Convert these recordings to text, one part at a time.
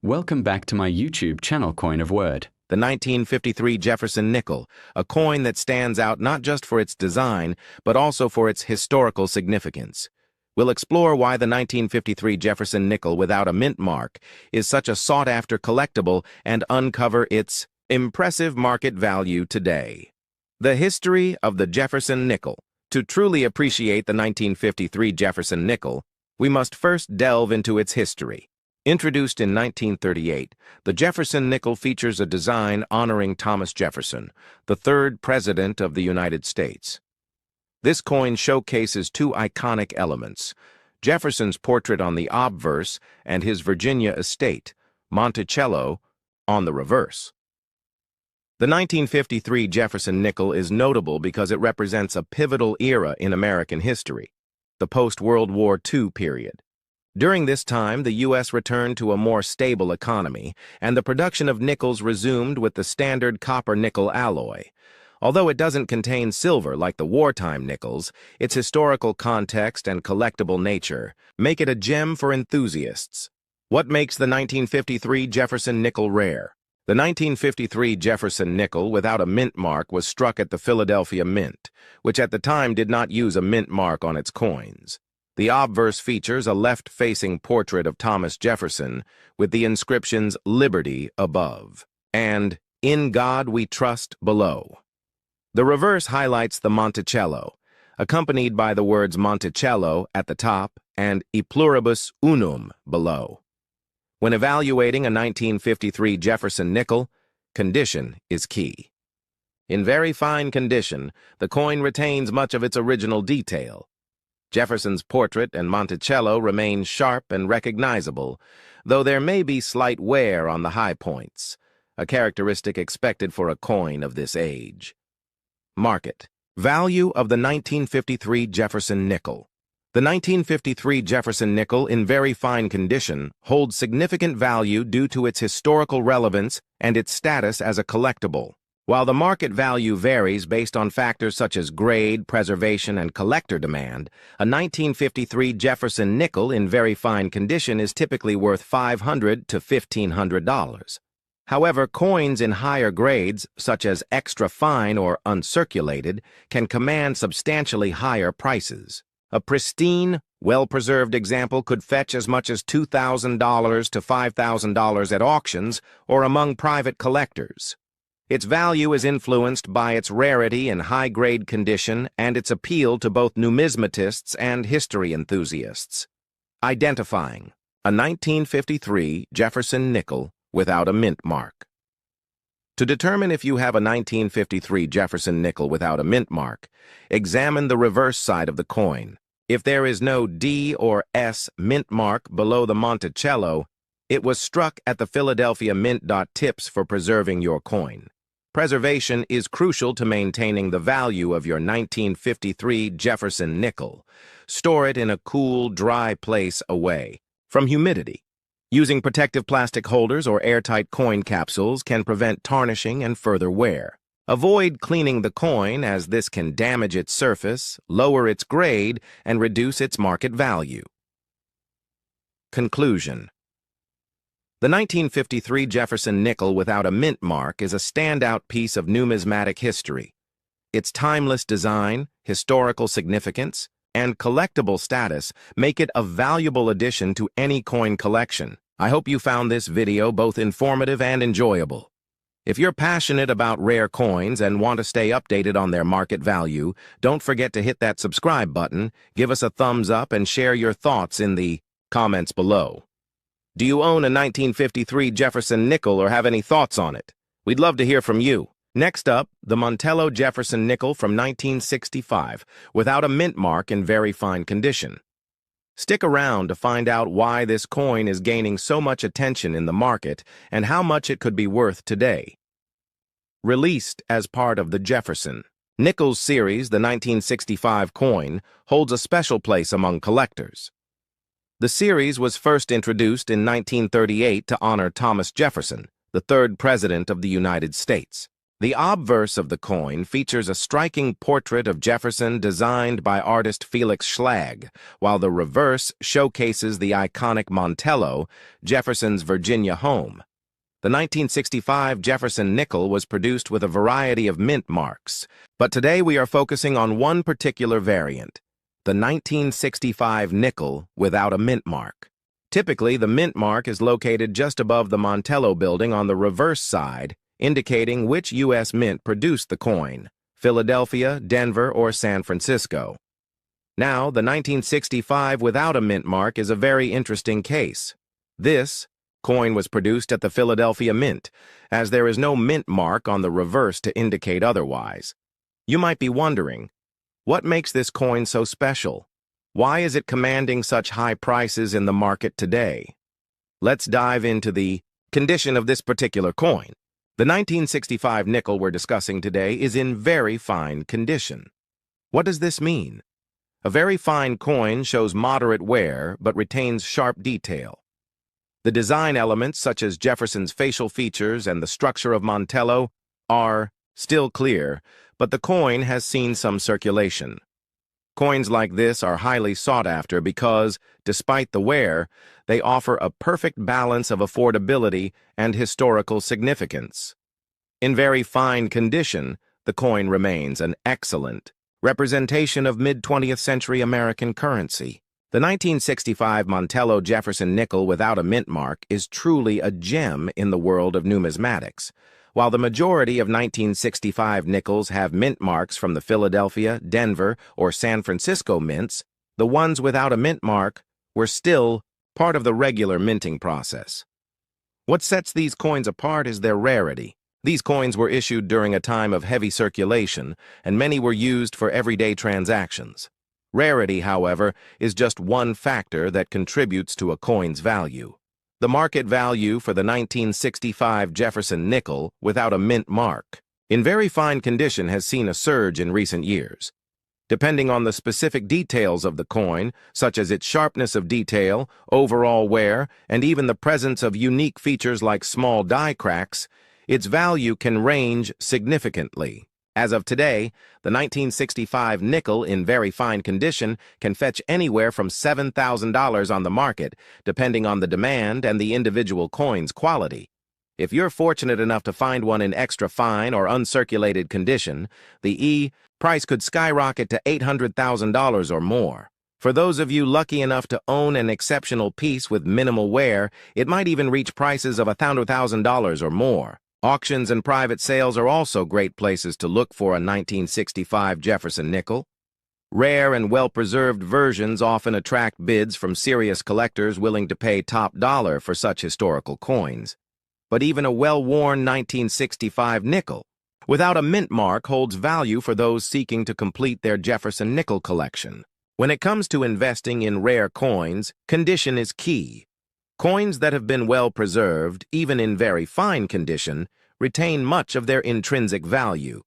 Welcome back to my YouTube channel Coin of Word. The 1953 Jefferson nickel, a coin that stands out not just for its design, but also for its historical significance. We'll explore why the 1953 Jefferson nickel without a mint mark is such a sought-after collectible and uncover its impressive market value today. The history of the Jefferson nickel. To truly appreciate the 1953 Jefferson nickel, we must first delve into its history. Introduced in 1938, the Jefferson nickel features a design honoring Thomas Jefferson, the third president of the United States. This coin showcases two iconic elements: Jefferson's portrait on the obverse and his Virginia estate, Monticello, on the reverse. The 1953 Jefferson nickel is notable because it represents a pivotal era in American history, the post-World War II period. During this time, the U.S. returned to a more stable economy, and the production of nickels resumed with the standard copper-nickel alloy. Although it doesn't contain silver like the wartime nickels, its historical context and collectible nature make it a gem for enthusiasts. What makes the 1953 Jefferson nickel rare? The 1953 Jefferson nickel without a mint mark was struck at the Philadelphia Mint, which at the time did not use a mint mark on its coins. The obverse features a left-facing portrait of Thomas Jefferson with the inscriptions "Liberty" above and "In God We Trust" below. The reverse highlights the Monticello, accompanied by the words Monticello at the top and E pluribus unum below. When evaluating a 1953 Jefferson nickel, condition is key. In very fine condition, the coin retains much of its original detail. Jefferson's portrait and Monticello remain sharp and recognizable, though there may be slight wear on the high points, a characteristic expected for a coin of this age. Market value of the 1953 Jefferson nickel. The 1953 Jefferson nickel in very fine condition holds significant value due to its historical relevance and its status as a collectible. While the market value varies based on factors such as grade, preservation, and collector demand, a 1953 Jefferson nickel in very fine condition is typically worth $500 to $1,500. However, coins in higher grades, such as extra fine or uncirculated, can command substantially higher prices. A pristine, well-preserved example could fetch as much as $2,000 to $5,000 at auctions or among private collectors. Its value is influenced by its rarity in high-grade condition and its appeal to both numismatists and history enthusiasts. Identifying a 1953 Jefferson nickel without a mint mark. To determine if you have a 1953 Jefferson nickel without a mint mark, examine the reverse side of the coin. If there is no D or S mint mark below the Monticello, it was struck at the Philadelphia Mint. Tips for preserving your coin. Preservation is crucial to maintaining the value of your 1953 Jefferson nickel. Store it in a cool, dry place away from humidity. Using protective plastic holders or airtight coin capsules can prevent tarnishing and further wear. Avoid cleaning the coin, as this can damage its surface, lower its grade, and reduce its market value. Conclusion. The 1953 Jefferson nickel without a mint mark is a standout piece of numismatic history. Its timeless design, historical significance, and collectible status make it a valuable addition to any coin collection. I hope you found this video both informative and enjoyable. If you're passionate about rare coins and want to stay updated on their market value, don't forget to hit that subscribe button, give us a thumbs up, and share your thoughts in the comments below. Do you own a 1953 Jefferson nickel or have any thoughts on it? We'd love to hear from you. Next up, the Monticello Jefferson nickel from 1965, without a mint mark in very fine condition. Stick around to find out why this coin is gaining so much attention in the market and how much it could be worth today. Released as part of the Jefferson Nickels series, the 1965 coin holds a special place among collectors. The series was first introduced in 1938 to honor Thomas Jefferson, the third president of the United States. The obverse of the coin features a striking portrait of Jefferson designed by artist Felix Schlag, while the reverse showcases the iconic Montello, Jefferson's Virginia home. The 1965 Jefferson nickel was produced with a variety of mint marks, but today we are focusing on one particular variant, the 1965 nickel without a mint mark. Typically, the mint mark is located just above the Montello building on the reverse side, indicating which U.S. mint produced the coin, Philadelphia, Denver, or San Francisco. Now, the 1965 without a mint mark is a very interesting case. This coin was produced at the Philadelphia Mint, as there is no mint mark on the reverse to indicate otherwise. You might be wondering, what makes this coin so special? Why is it commanding such high prices in the market today? Let's dive into the condition of this particular coin. The 1965 nickel we're discussing today is in very fine condition. What does this mean? A very fine coin shows moderate wear but retains sharp detail. The design elements, such as Jefferson's facial features and the structure of Montello, are still clear, but the coin has seen some circulation. Coins like this are highly sought after because, despite the wear, they offer a perfect balance of affordability and historical significance. In very fine condition, the coin remains an excellent representation of mid-20th century American currency. The 1965 Montello Jefferson nickel without a mint mark is truly a gem in the world of numismatics. While the majority of 1965 nickels have mint marks from the Philadelphia, Denver, or San Francisco mints, the ones without a mint mark were still part of the regular minting process. What sets these coins apart is their rarity. These coins were issued during a time of heavy circulation, and many were used for everyday transactions. Rarity, however, is just one factor that contributes to a coin's value. The market value for the 1965 Jefferson nickel without a mint mark in very fine condition has seen a surge in recent years. Depending on the specific details of the coin, such as its sharpness of detail, overall wear, and even the presence of unique features like small die cracks, its value can range significantly. As of today, the 1965 nickel in very fine condition can fetch anywhere from $7,000 on the market, depending on the demand and the individual coin's quality. If you're fortunate enough to find one in extra fine or uncirculated condition, the price could skyrocket to $800,000 or more. For those of you lucky enough to own an exceptional piece with minimal wear, it might even reach prices of $100,000 or more. Auctions and private sales are also great places to look for a 1965 Jefferson nickel. Rare and well-preserved versions often attract bids from serious collectors willing to pay top dollar for such historical coins. But even a well-worn 1965 nickel without a mint mark holds value for those seeking to complete their Jefferson nickel collection. When it comes to investing in rare coins, condition is key. Coins that have been well preserved, even in very fine condition, retain much of their intrinsic value.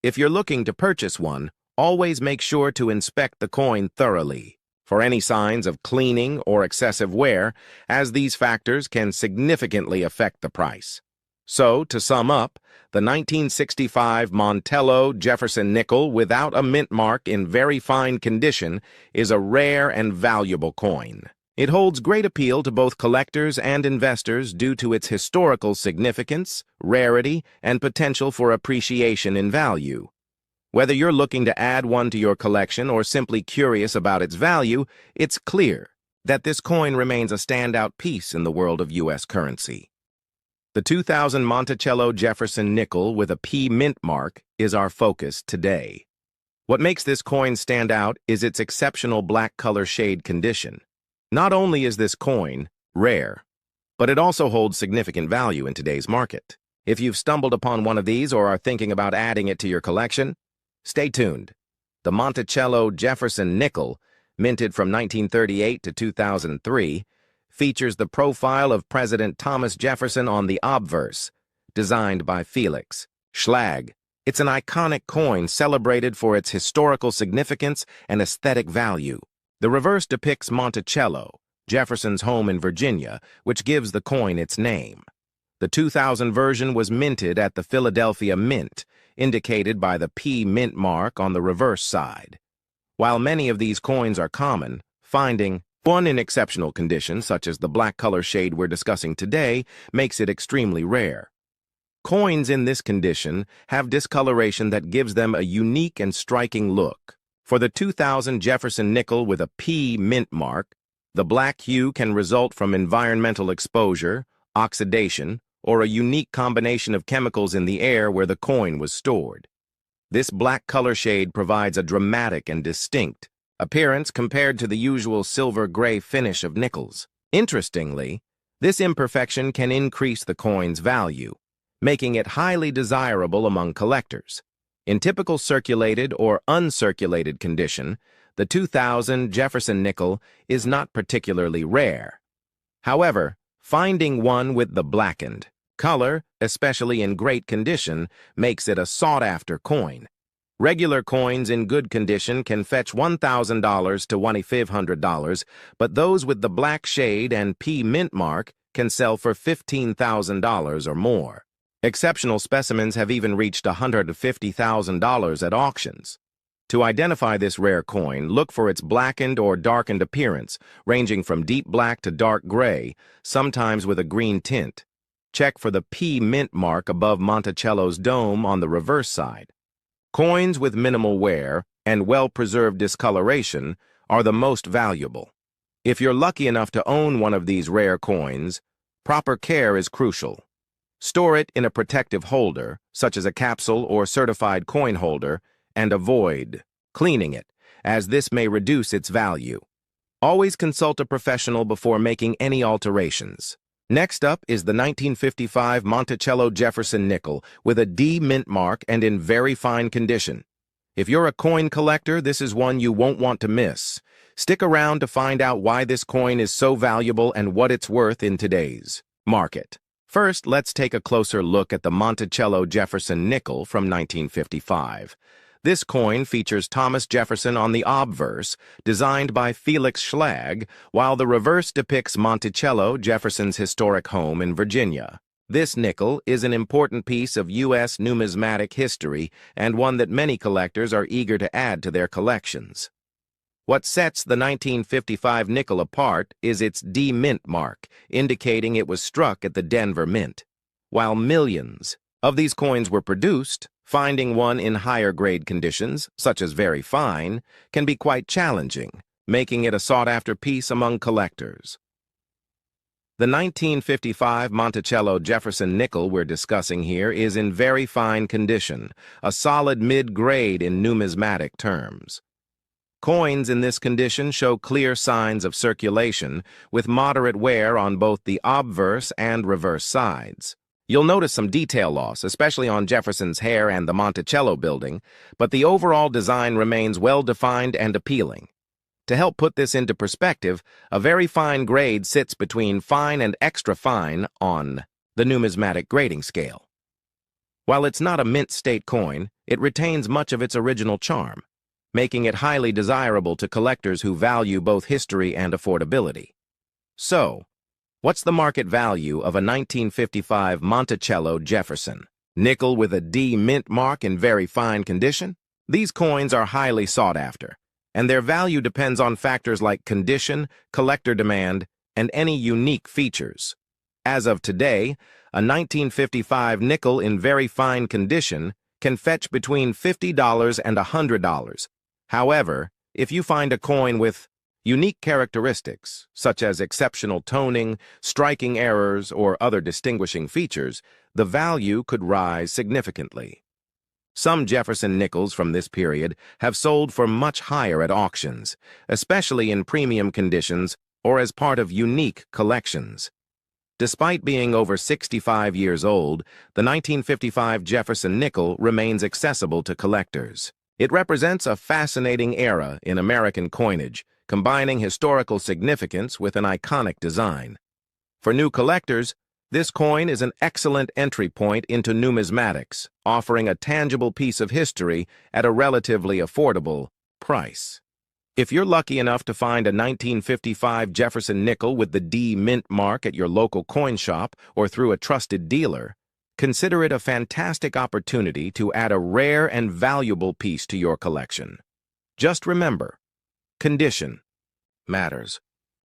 If you're looking to purchase one, always make sure to inspect the coin thoroughly for any signs of cleaning or excessive wear, as these factors can significantly affect the price. So, to sum up, the 1965 Montello Jefferson nickel without a mint mark in very fine condition is a rare and valuable coin. It holds great appeal to both collectors and investors due to its historical significance, rarity, and potential for appreciation in value. Whether you're looking to add one to your collection or simply curious about its value, it's clear that this coin remains a standout piece in the world of U.S. currency. The 2000 Monticello Jefferson nickel with a P mint mark is our focus today. What makes this coin stand out is its exceptional black color shade condition. Not only is this coin rare, but it also holds significant value in today's market. If you've stumbled upon one of these or are thinking about adding it to your collection, stay tuned. The Monticello Jefferson nickel, minted from 1938 to 2003, features the profile of President Thomas Jefferson on the obverse, designed by Felix Schlag. It's an iconic coin celebrated for its historical significance and aesthetic value. The reverse depicts Monticello, Jefferson's home in Virginia, which gives the coin its name. The 2000 version was minted at the Philadelphia Mint, indicated by the P mint mark on the reverse side. While many of these coins are common, finding one in exceptional condition, such as the black color shade we're discussing today, makes it extremely rare. Coins in this condition have discoloration that gives them a unique and striking look. For the 2000 Jefferson nickel with a P mint mark, the black hue can result from environmental exposure, oxidation, or a unique combination of chemicals in the air where the coin was stored. This black color shade provides a dramatic and distinct appearance compared to the usual silver-gray finish of nickels. Interestingly, this imperfection can increase the coin's value, making it highly desirable among collectors. In typical circulated or uncirculated condition, the 2000 Jefferson nickel is not particularly rare. However, finding one with the blackened color, especially in great condition, makes it a sought-after coin. Regular coins in good condition can fetch $1,000 to $2,500, but those with the black shade and P mint mark can sell for $15,000 or more. Exceptional specimens have even reached $150,000 at auctions. To identify this rare coin, look for its blackened or darkened appearance, ranging from deep black to dark gray, sometimes with a green tint. Check for the P mint mark above Monticello's dome on the reverse side. Coins with minimal wear and well-preserved discoloration are the most valuable. If you're lucky enough to own one of these rare coins, proper care is crucial. Store it in a protective holder, such as a capsule or certified coin holder, and avoid cleaning it, as this may reduce its value. Always consult a professional before making any alterations. Next up is the 1955 Monticello Jefferson nickel with a D mint mark and in very fine condition. If you're a coin collector, this is one you won't want to miss. Stick around to find out why this coin is so valuable and what it's worth in today's market. First, let's take a closer look at the Monticello Jefferson nickel from 1955. This coin features Thomas Jefferson on the obverse, designed by Felix Schlag, while the reverse depicts Monticello, Jefferson's historic home in Virginia. This nickel is an important piece of U.S. numismatic history and one that many collectors are eager to add to their collections. What sets the 1955 nickel apart is its D mint mark, indicating it was struck at the Denver Mint. While millions of these coins were produced, finding one in higher grade conditions, such as very fine, can be quite challenging, making it a sought-after piece among collectors. The 1955 Monticello Jefferson nickel we're discussing here is in very fine condition, a solid mid-grade in numismatic terms. Coins in this condition show clear signs of circulation, with moderate wear on both the obverse and reverse sides. You'll notice some detail loss, especially on Jefferson's hair and the Monticello building, but the overall design remains well-defined and appealing. To help put this into perspective, a very fine grade sits between fine and extra fine on the numismatic grading scale. While it's not a mint state coin, it retains much of its original charm, making it highly desirable to collectors who value both history and affordability. So, what's the market value of a 1955 Monticello Jefferson nickel with a D mint mark in very fine condition? These coins are highly sought after, and their value depends on factors like condition, collector demand, and any unique features. As of today, a 1955 nickel in very fine condition can fetch between $50 and $100. However, if you find a coin with unique characteristics, such as exceptional toning, striking errors, or other distinguishing features, the value could rise significantly. Some Jefferson nickels from this period have sold for much higher at auctions, especially in premium conditions or as part of unique collections. Despite being over 65 years old, the 1955 Jefferson nickel remains accessible to collectors. It represents a fascinating era in American coinage, combining historical significance with an iconic design. For new collectors, this coin is an excellent entry point into numismatics, offering a tangible piece of history at a relatively affordable price. If you're lucky enough to find a 1955 Jefferson nickel with the D mint mark at your local coin shop or through a trusted dealer, consider it a fantastic opportunity to add a rare and valuable piece to your collection. Just remember, condition matters.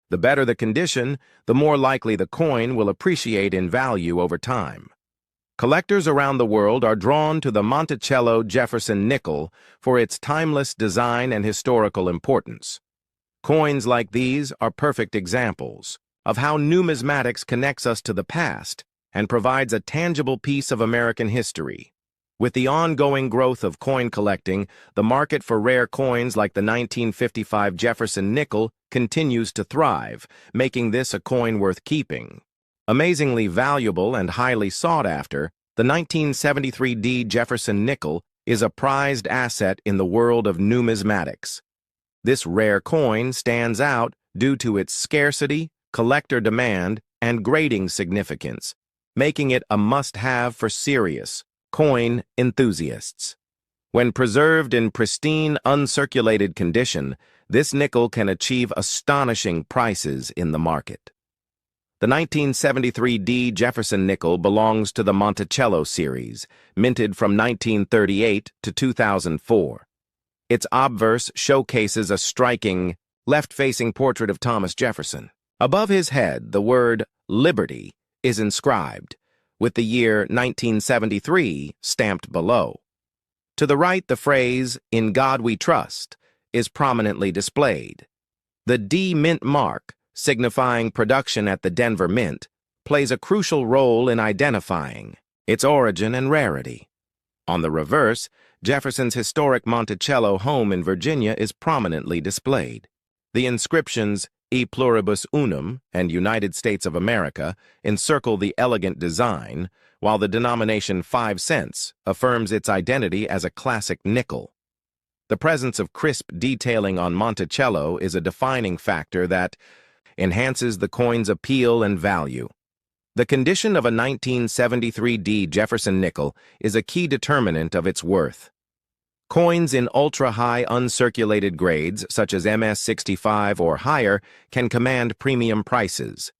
The better the condition, the more likely the coin will appreciate in value over time. Collectors around the world are drawn to the Monticello Jefferson nickel for its timeless design and historical importance. Coins like these are perfect examples of how numismatics connects us to the past and provides a tangible piece of American history. With the ongoing growth of coin collecting, the market for rare coins like the 1955 Jefferson nickel continues to thrive, making this a coin worth keeping. Amazingly valuable and highly sought after, the 1973 D Jefferson nickel is a prized asset in the world of numismatics. This rare coin stands out due to its scarcity, collector demand, and grading significance, making it a must-have for serious coin enthusiasts. When preserved in pristine, uncirculated condition, this nickel can achieve astonishing prices in the market. The 1973 D Jefferson nickel belongs to the Monticello series, minted from 1938 to 2004. Its obverse showcases a striking, left-facing portrait of Thomas Jefferson. Above his head, the word "Liberty" is inscribed, with the year 1973 stamped below. To the right, the phrase, "In God We Trust," is prominently displayed. The D Mint mark, signifying production at the Denver Mint, plays a crucial role in identifying its origin and rarity. On the reverse, Jefferson's historic Monticello home in Virginia is prominently displayed. The inscriptions E Pluribus Unum and United States of America encircle the elegant design, while the denomination 5 cents affirms its identity as a classic nickel. The presence of crisp detailing on Monticello is a defining factor that enhances the coin's appeal and value. The condition of a 1973 D Jefferson nickel is a key determinant of its worth. Coins in ultra-high uncirculated grades, such as MS-65 or higher, can command premium prices.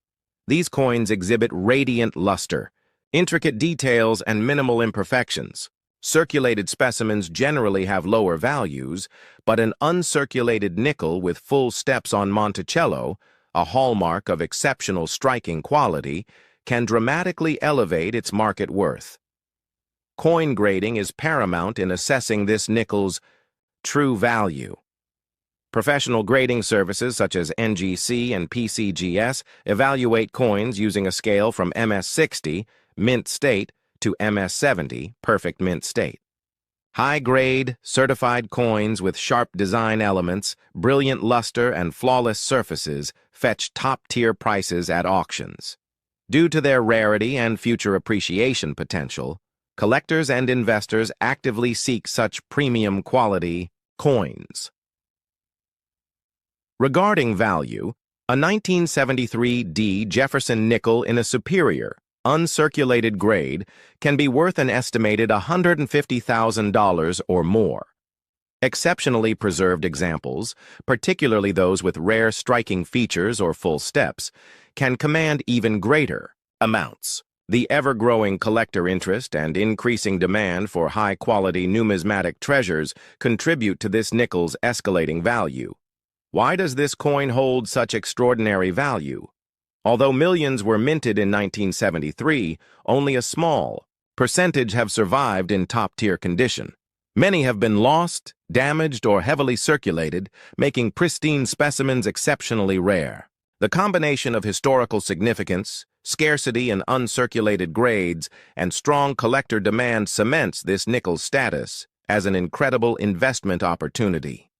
These coins exhibit radiant luster, intricate details, and minimal imperfections. Circulated specimens generally have lower values, but an uncirculated nickel with full steps on Monticello, a hallmark of exceptional striking quality, can dramatically elevate its market worth. Coin grading is paramount in assessing this nickel's true value. Professional grading services such as NGC and PCGS evaluate coins using a scale from MS-60, mint state, to MS-70, perfect mint state. High-grade, certified coins with sharp design elements, brilliant luster, and flawless surfaces fetch top-tier prices at auctions. Due to their rarity and future appreciation potential, collectors and investors actively seek such premium quality coins. Regarding value, a 1973 D Jefferson nickel in a superior, uncirculated grade can be worth an estimated $150,000 or more. Exceptionally preserved examples, particularly those with rare striking features or full steps, can command even greater amounts. The ever-growing collector interest and increasing demand for high-quality numismatic treasures contribute to this nickel's escalating value. Why does this coin hold such extraordinary value? Although millions were minted in 1973, only a small percentage have survived in top-tier condition. Many have been lost, damaged, or heavily circulated, making pristine specimens exceptionally rare. The combination of historical significance, scarcity in uncirculated grades, and strong collector demand cements this nickel's status as an incredible investment opportunity.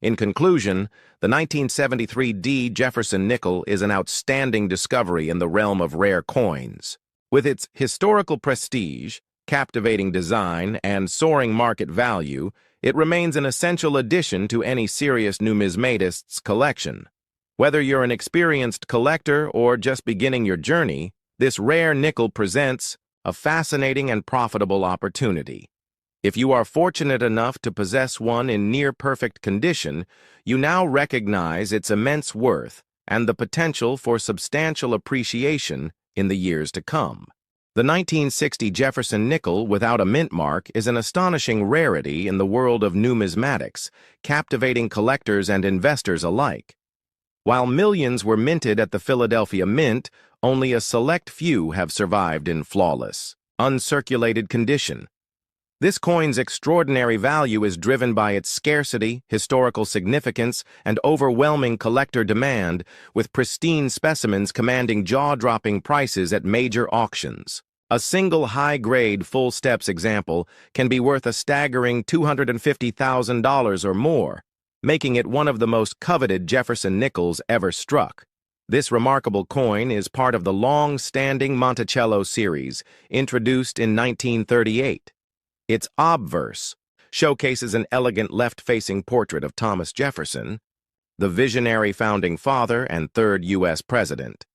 In conclusion, the 1973 D Jefferson nickel is an outstanding discovery in the realm of rare coins. With its historical prestige, captivating design, and soaring market value, it remains an essential addition to any serious numismatist's collection. Whether you're an experienced collector or just beginning your journey, this rare nickel presents a fascinating and profitable opportunity. If you are fortunate enough to possess one in near-perfect condition, you now recognize its immense worth and the potential for substantial appreciation in the years to come. The 1960 Jefferson nickel without a mint mark is an astonishing rarity in the world of numismatics, captivating collectors and investors alike. While millions were minted at the Philadelphia Mint, only a select few have survived in flawless, uncirculated condition. This coin's extraordinary value is driven by its scarcity, historical significance, and overwhelming collector demand, with pristine specimens commanding jaw-dropping prices at major auctions. A single high-grade full steps example can be worth a staggering $250,000 or more, making it one of the most coveted Jefferson nickels ever struck. This remarkable coin is part of the long-standing Monticello series, introduced in 1938. Its obverse showcases an elegant left-facing portrait of Thomas Jefferson, the visionary founding father and third U.S. president.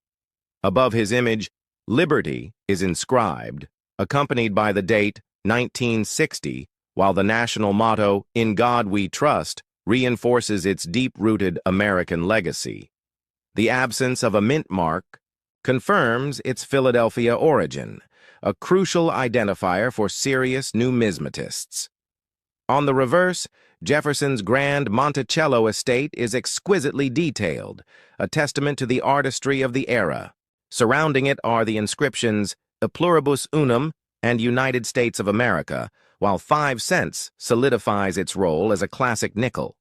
Above his image, Liberty is inscribed, accompanied by the date 1960, while the national motto, "In God We Trust," reinforces its deep-rooted American legacy. The absence of a mint mark confirms its Philadelphia origin, a crucial identifier for serious numismatists. On the reverse, Jefferson's grand Monticello estate is exquisitely detailed, a testament to the artistry of the era. Surrounding it are the inscriptions "E Pluribus Unum" and "United States of America," while 5 cents solidifies its role as a classic nickel.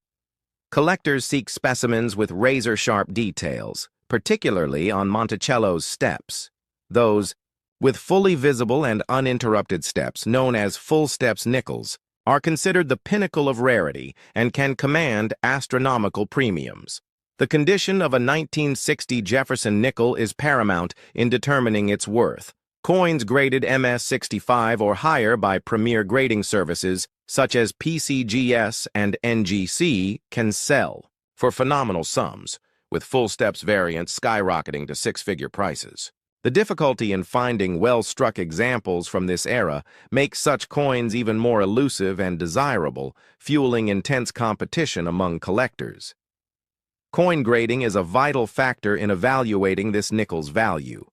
Collectors seek specimens with razor-sharp details, particularly on Monticello's steps. Those with fully visible and uninterrupted steps, known as full steps nickels, are considered the pinnacle of rarity and can command astronomical premiums. The condition of a 1960 Jefferson nickel is paramount in determining its worth. Coins graded MS-65 or higher by premier grading services, such as PCGS and NGC, can sell for phenomenal sums, with full steps variants skyrocketing to six-figure prices. The difficulty in finding well-struck examples from this era makes such coins even more elusive and desirable, fueling intense competition among collectors. Coin grading is a vital factor in evaluating this nickel's value.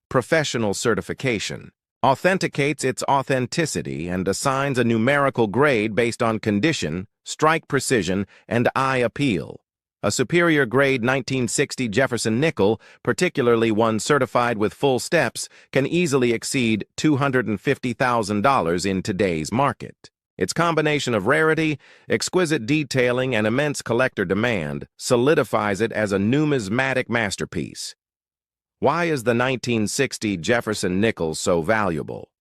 Professional certification authenticates its authenticity and assigns a numerical grade based on condition, strike precision, and eye appeal. A superior grade 1960 Jefferson nickel, particularly one certified with full steps, can easily exceed $250,000 in today's market. Its combination of rarity, exquisite detailing, and immense collector demand solidifies it as a numismatic masterpiece. Why is the 1960 Jefferson nickel so valuable?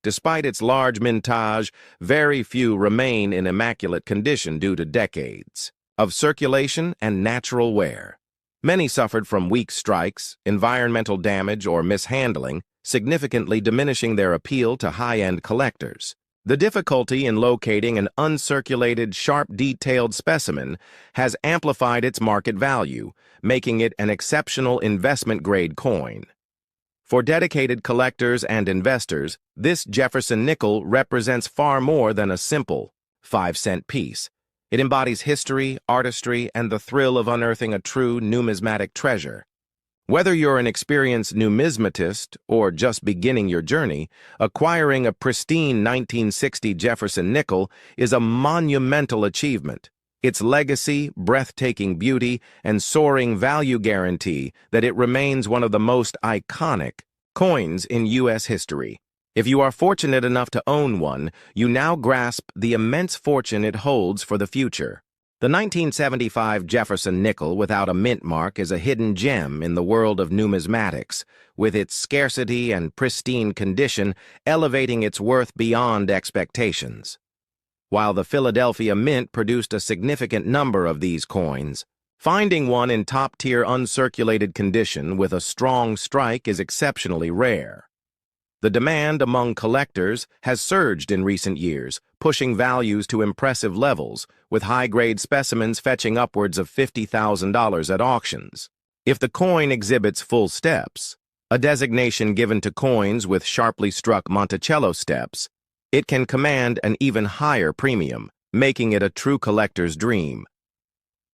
Despite its large mintage, very few remain in immaculate condition due to decades of circulation and natural wear. Many suffered from weak strikes, environmental damage, or mishandling, significantly diminishing their appeal to high-end collectors. The difficulty in locating an uncirculated, sharp-detailed specimen has amplified its market value, making it an exceptional investment-grade coin. For dedicated collectors and investors, this Jefferson nickel represents far more than a simple 5-cent piece. It embodies history, artistry, and the thrill of unearthing a true numismatic treasure. Whether you're an experienced numismatist or just beginning your journey, acquiring a pristine 1960 Jefferson nickel is a monumental achievement. Its legacy, breathtaking beauty, and soaring value guarantee that it remains one of the most iconic coins in U.S. history. If you are fortunate enough to own one, you now grasp the immense fortune it holds for the future. The 1975 Jefferson nickel without a mint mark is a hidden gem in the world of numismatics, with its scarcity and pristine condition elevating its worth beyond expectations. While the Philadelphia Mint produced a significant number of these coins, finding one in top-tier uncirculated condition with a strong strike is exceptionally rare. The demand among collectors has surged in recent years, pushing values to impressive levels, with high-grade specimens fetching upwards of $50,000 at auctions. If the coin exhibits full steps, a designation given to coins with sharply struck Monticello steps, It can command an even higher premium, making it a true collector's dream.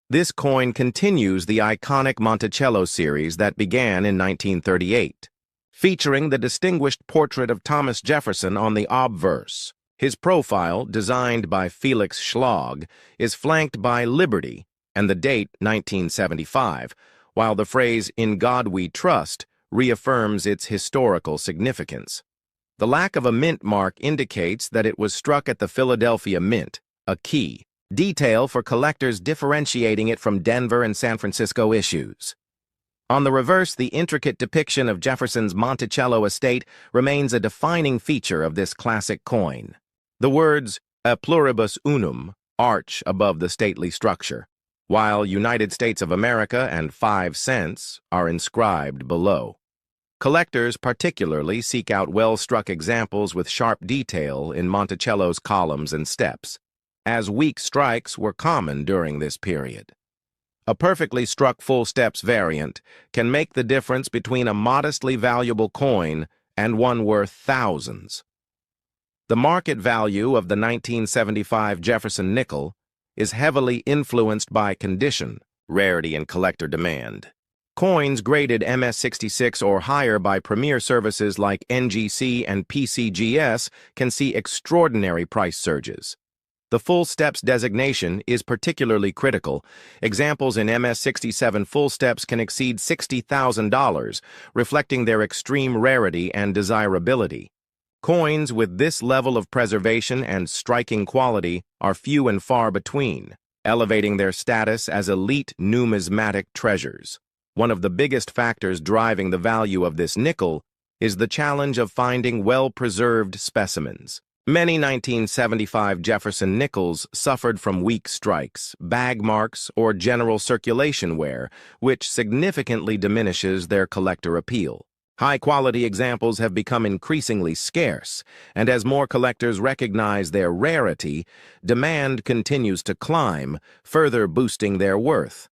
This coin continues the iconic Monticello series that began in 1938, featuring the distinguished portrait of Thomas Jefferson on the obverse. His profile, designed by Felix Schlag, is flanked by Liberty and the date 1975, while the phrase "In God We Trust" reaffirms its historical significance. The lack of a mint mark indicates that it was struck at the Philadelphia Mint, a key detail for collectors differentiating it from Denver and San Francisco issues. On the reverse, the intricate depiction of Jefferson's Monticello estate remains a defining feature of this classic coin. The words "A pluribus unum" arch above the stately structure, while United States of America and 5 cents are inscribed below. Collectors particularly seek out well-struck examples with sharp detail in Monticello's columns and steps, as weak strikes were common during this period. A perfectly struck full steps variant can make the difference between a modestly valuable coin and one worth thousands. The market value of the 1975 Jefferson nickel is heavily influenced by condition, rarity, and collector demand. Coins graded MS66 or higher by premier services like NGC and PCGS can see extraordinary price surges. The full steps designation is particularly critical. Examples in MS67 full steps can exceed $60,000, reflecting their extreme rarity and desirability. Coins with this level of preservation and striking quality are few and far between, elevating their status as elite numismatic treasures. One of the biggest factors driving the value of this nickel is the challenge of finding well-preserved specimens. Many 1975 Jefferson nickels suffered from weak strikes, bag marks, or general circulation wear, which significantly diminishes their collector appeal. High-quality examples have become increasingly scarce, and as more collectors recognize their rarity, demand continues to climb, further boosting their worth.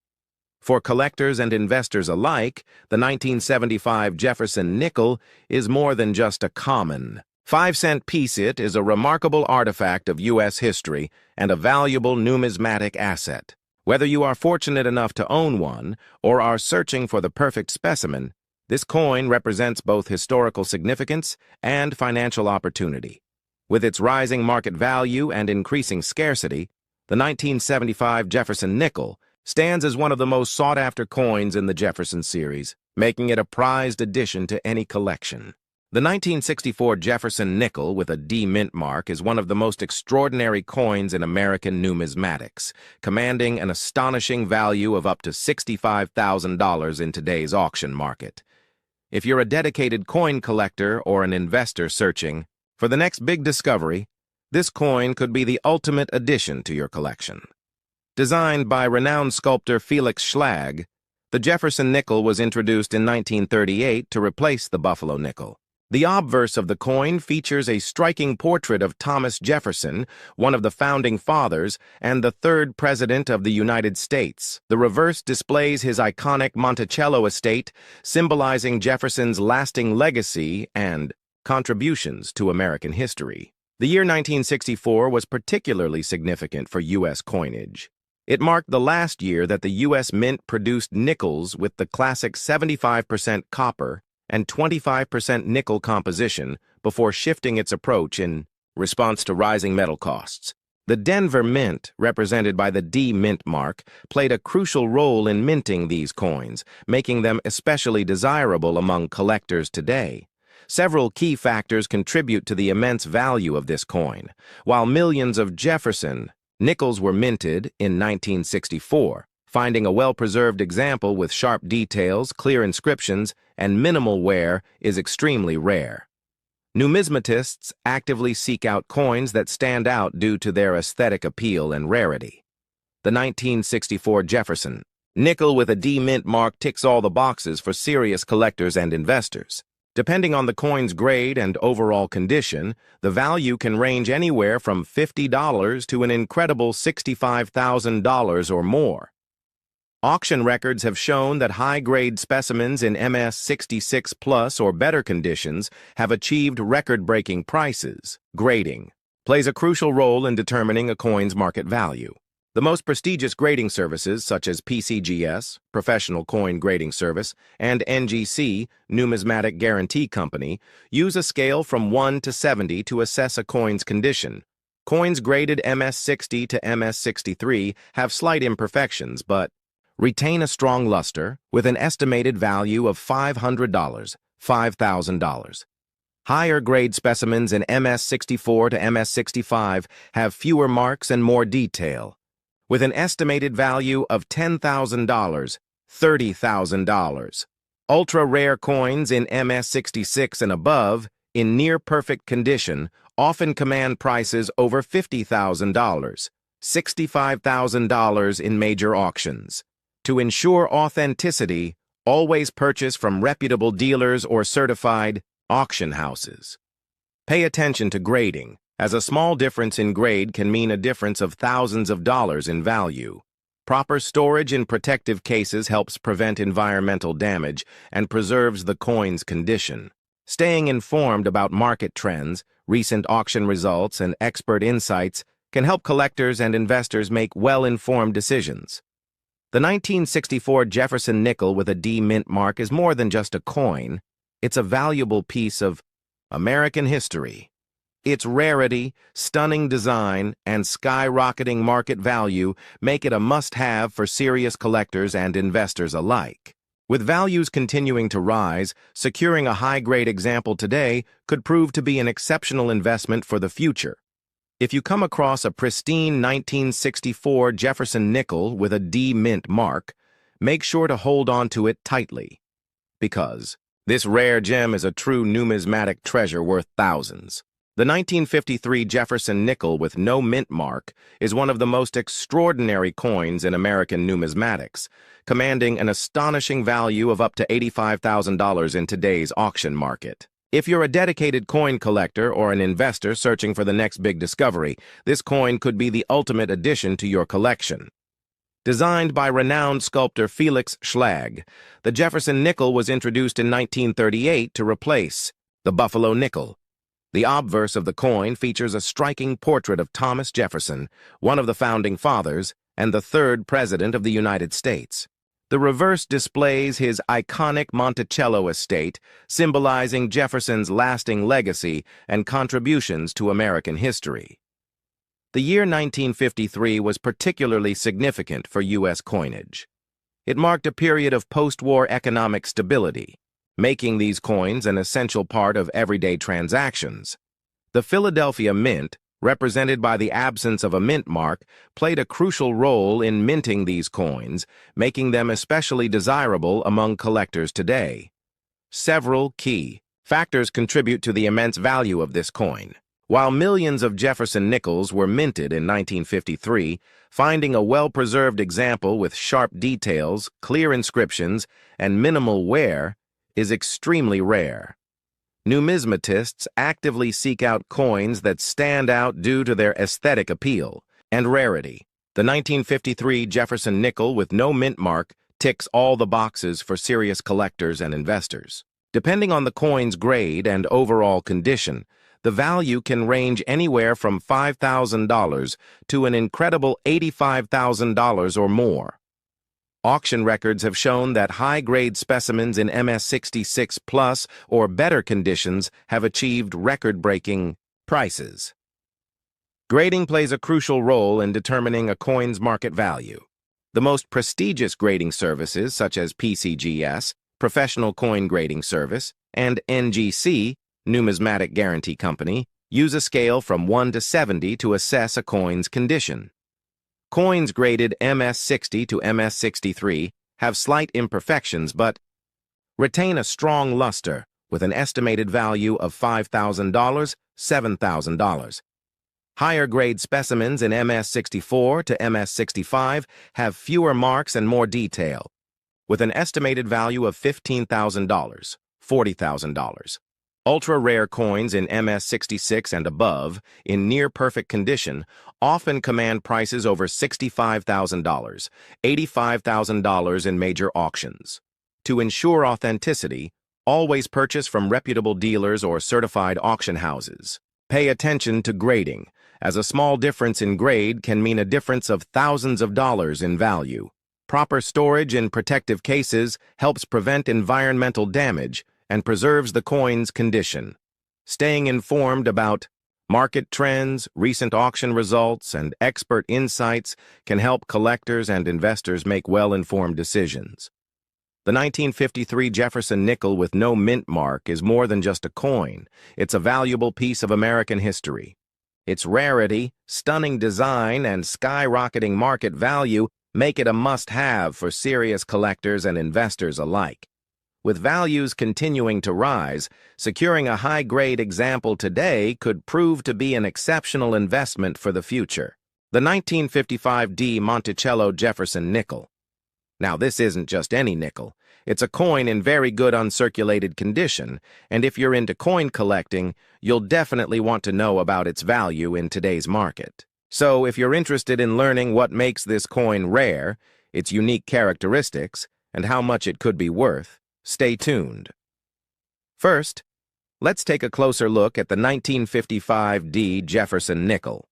For collectors and investors alike, the 1975 Jefferson nickel is more than just a common 5-cent piece. It is a remarkable artifact of U.S. history and a valuable numismatic asset. Whether you are fortunate enough to own one or are searching for the perfect specimen, this coin represents both historical significance and financial opportunity. With its rising market value and increasing scarcity, the 1975 Jefferson nickel stands as one of the most sought-after coins in the Jefferson series, making it a prized addition to any collection. The 1964 Jefferson nickel with a D mint mark is one of the most extraordinary coins in American numismatics, commanding an astonishing value of up to $65,000 in today's auction market. If you're a dedicated coin collector or an investor searching for the next big discovery, this coin could be the ultimate addition to your collection. Designed by renowned sculptor Felix Schlag, the Jefferson nickel was introduced in 1938 to replace the Buffalo nickel. The obverse of the coin features a striking portrait of Thomas Jefferson, one of the founding fathers and the third president of the United States. The reverse displays his iconic Monticello estate, symbolizing Jefferson's lasting legacy and contributions to American history. The year 1964 was particularly significant for U.S. coinage. It marked the last year that the U.S. Mint produced nickels with the classic 75% copper and 25% nickel composition before shifting its approach in response to rising metal costs. The Denver Mint, represented by the D mint mark, played a crucial role in minting these coins, making them especially desirable among collectors today. Several key factors contribute to the immense value of this coin. While millions of Jefferson nickels were minted in 1964, finding a well-preserved example with sharp details, clear inscriptions, and minimal wear is extremely rare. Numismatists actively seek out coins that stand out due to their aesthetic appeal and rarity. The 1964 Jefferson nickel with a D mint mark ticks all the boxes for serious collectors and investors. Depending on the coin's grade and overall condition, the value can range anywhere from $50 to an incredible $65,000 or more. Auction records have shown that high-grade specimens in MS66 plus or better conditions have achieved record-breaking prices. Grading plays a crucial role in determining a coin's market value. The most prestigious grading services such as PCGS, Professional Coin Grading Service, and NGC, Numismatic Guarantee Company, use a scale from 1 to 70 to assess a coin's condition. Coins graded MS60 to MS63 have slight imperfections but retain a strong luster with an estimated value of $500, $5,000. Higher grade specimens in MS64 to MS65 have fewer marks and more detail, with an estimated value of $10,000, $30,000. Ultra-rare coins in MS66 and above, in near-perfect condition, often command prices over $50,000, $65,000 in major auctions. To ensure authenticity, always purchase from reputable dealers or certified auction houses. Pay attention to grading, as a small difference in grade can mean a difference of thousands of dollars in value. Proper storage in protective cases helps prevent environmental damage and preserves the coin's condition. Staying informed about market trends, recent auction results, and expert insights can help collectors and investors make well-informed decisions. The 1964 Jefferson nickel with a D mint mark is more than just a coin. It's a valuable piece of American history. Its rarity, stunning design, and skyrocketing market value make it a must-have for serious collectors and investors alike. With values continuing to rise, securing a high-grade example today could prove to be an exceptional investment for the future. If you come across a pristine 1964 Jefferson nickel with a D mint mark, make sure to hold on to it tightly, because this rare gem is a true numismatic treasure worth thousands. The 1953 Jefferson nickel with no mint mark is one of the most extraordinary coins in American numismatics, commanding an astonishing value of up to $85,000 in today's auction market. If you're a dedicated coin collector or an investor searching for the next big discovery, this coin could be the ultimate addition to your collection. Designed by renowned sculptor Felix Schlag, the Jefferson nickel was introduced in 1938 to replace the Buffalo nickel. The obverse of the coin features a striking portrait of Thomas Jefferson, one of the founding fathers and the third president of the United States. The reverse displays his iconic Monticello estate, symbolizing Jefferson's lasting legacy and contributions to American history. The year 1953 was particularly significant for U.S. coinage. It marked a period of post-war economic stability, making these coins an essential part of everyday transactions. The Philadelphia Mint, represented by the absence of a mint mark, played a crucial role in minting these coins, making them especially desirable among collectors today. Several key factors contribute to the immense value of this coin. While millions of Jefferson nickels were minted in 1953, finding a well-preserved example with sharp details, clear inscriptions, and minimal wear is extremely rare. Numismatists actively seek out coins that stand out due to their aesthetic appeal and rarity. The 1953 Jefferson nickel with no mint mark ticks all the boxes for serious collectors and investors. Depending on the coin's grade and overall condition, the value can range anywhere from $5,000 to an incredible $85,000 or more. Auction records have shown that high-grade specimens in MS66 plus or better conditions have achieved record-breaking prices. Grading plays a crucial role in determining a coin's market value. The most prestigious grading services, such as PCGS, Professional Coin Grading Service, and NGC, Numismatic Guarantee Company, use a scale from 1 to 70 to assess a coin's condition. Coins graded MS60 to MS63 have slight imperfections but retain a strong luster with an estimated value of $5,000, $7,000. Higher-grade specimens in MS64 to MS65 have fewer marks and more detail, with an estimated value of $15,000, $40,000. Ultra-rare coins in MS-66 and above, in near-perfect condition, often command prices over $65,000, $85,000 in major auctions. To ensure authenticity, always purchase from reputable dealers or certified auction houses. Pay attention to grading, as a small difference in grade can mean a difference of thousands of dollars in value. Proper storage in protective cases helps prevent environmental damage and preserves the coin's condition. Staying informed about market trends, recent auction results, and expert insights can help collectors and investors make well-informed decisions. The 1953 Jefferson nickel with no mint mark is more than just a coin. It's a valuable piece of American history. Its rarity, stunning design, and skyrocketing market value make it a must-have for serious collectors and investors alike. With values continuing to rise, securing a high-grade example today could prove to be an exceptional investment for the future. The 1955 D Monticello Jefferson nickel. Now, this isn't just any nickel. It's a coin in very good uncirculated condition, and if you're into coin collecting, you'll definitely want to know about its value in today's market. So, if you're interested in learning what makes this coin rare, its unique characteristics, and how much it could be worth, stay tuned. First, let's take a closer look at the 1955 D Jefferson nickel.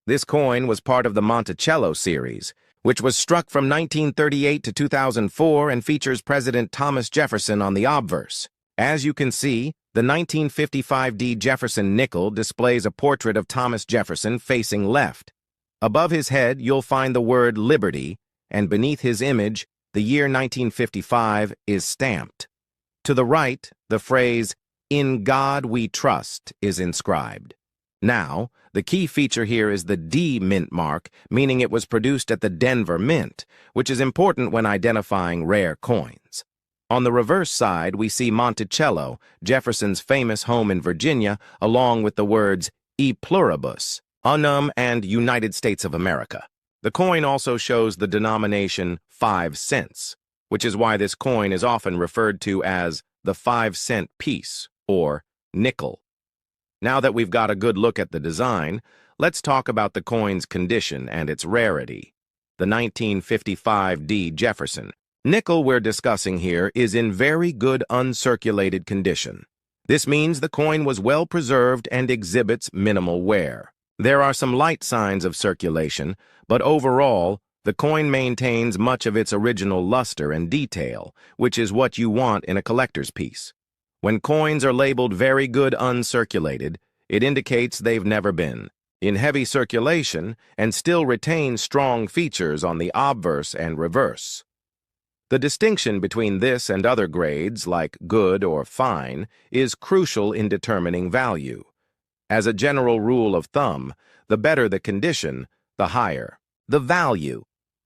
This coin was part of the Monticello series, which was struck from 1938 to 2004 and features President Thomas Jefferson on the obverse. As you can see, the 1955 D Jefferson nickel displays a portrait of Thomas Jefferson facing left. Above his head, you'll find the word Liberty, and beneath his image, the year 1955 is stamped. To the right, the phrase, "In God We Trust," is inscribed. Now, the key feature here is the D mint mark, meaning it was produced at the Denver Mint, which is important when identifying rare coins. On the reverse side, we see Monticello, Jefferson's famous home in Virginia, along with the words E pluribus, unum, and United States of America. The coin also shows the denomination 5 cents, which is why this coin is often referred to as the 5-cent piece, or nickel. Now that we've got a good look at the design, let's talk about the coin's condition and its rarity. The 1955 D Jefferson nickel we're discussing here is in very good uncirculated condition. This means the coin was well preserved and exhibits minimal wear. There are some light signs of circulation, but overall, the coin maintains much of its original luster and detail, which is what you want in a collector's piece. When coins are labeled very good uncirculated, it indicates they've never been in heavy circulation and still retain strong features on the obverse and reverse. The distinction between this and other grades, like good or fine, is crucial in determining value. As a general rule of thumb, the better the condition, the higher the value.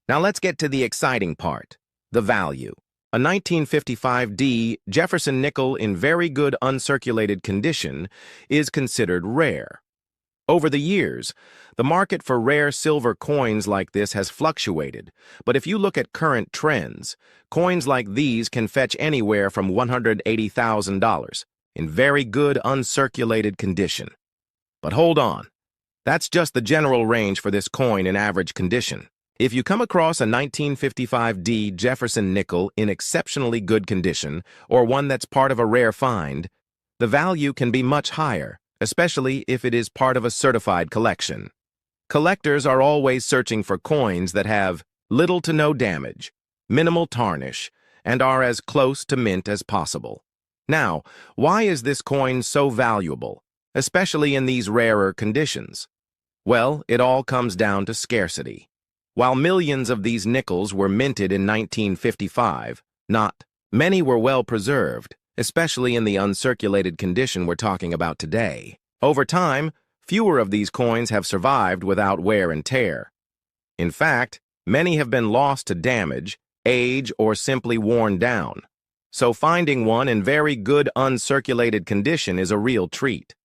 Now let's get to the exciting part, the value. A 1955 D Jefferson nickel in very good uncirculated condition is considered rare. Over the years, the market for rare silver coins like this has fluctuated, but if you look at current trends, coins like these can fetch anywhere from $180,000 in very good uncirculated condition. But hold on, that's just the general range for this coin in average condition. If you come across a 1955 D Jefferson nickel in exceptionally good condition, or one that's part of a rare find, the value can be much higher, especially if it is part of a certified collection. Collectors are always searching for coins that have little to no damage, minimal tarnish, and are as close to mint as possible. Now, why is this coin so valuable, especially in these rarer conditions? Well, it all comes down to scarcity. While millions of these nickels were minted in 1955, not many were well preserved, especially in the uncirculated condition we're talking about today. Over time, fewer of these coins have survived without wear and tear. In fact, many have been lost to damage, age, or simply worn down. So finding one in very good uncirculated condition is a real treat.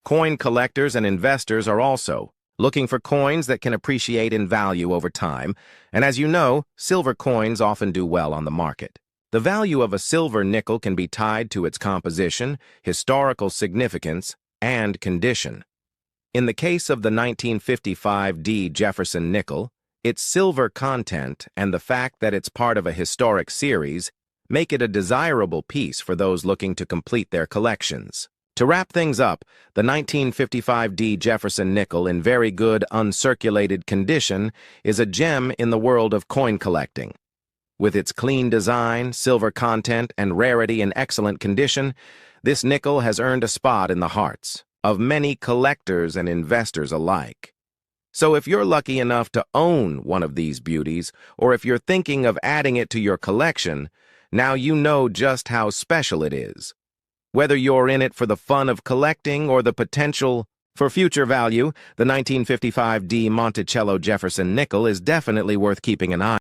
Coin collectors and investors are also looking for coins that can appreciate in value over time, and as you know, silver coins often do well on the market. The value of a silver nickel can be tied to its composition, historical significance, and condition. In the case of the 1955 D. Jefferson nickel, its silver content and the fact that it's part of a historic series make it a desirable piece for those looking to complete their collections. To wrap things up, the 1955 D. Jefferson nickel in very good, uncirculated condition is a gem in the world of coin collecting. With its clean design, silver content, and rarity in excellent condition, this nickel has earned a spot in the hearts of many collectors and investors alike. So if you're lucky enough to own one of these beauties, or if you're thinking of adding it to your collection, now you know just how special it is. Whether you're in it for the fun of collecting or the potential for future value, the 1955 D. Monticello Jefferson nickel is definitely worth keeping an eye on.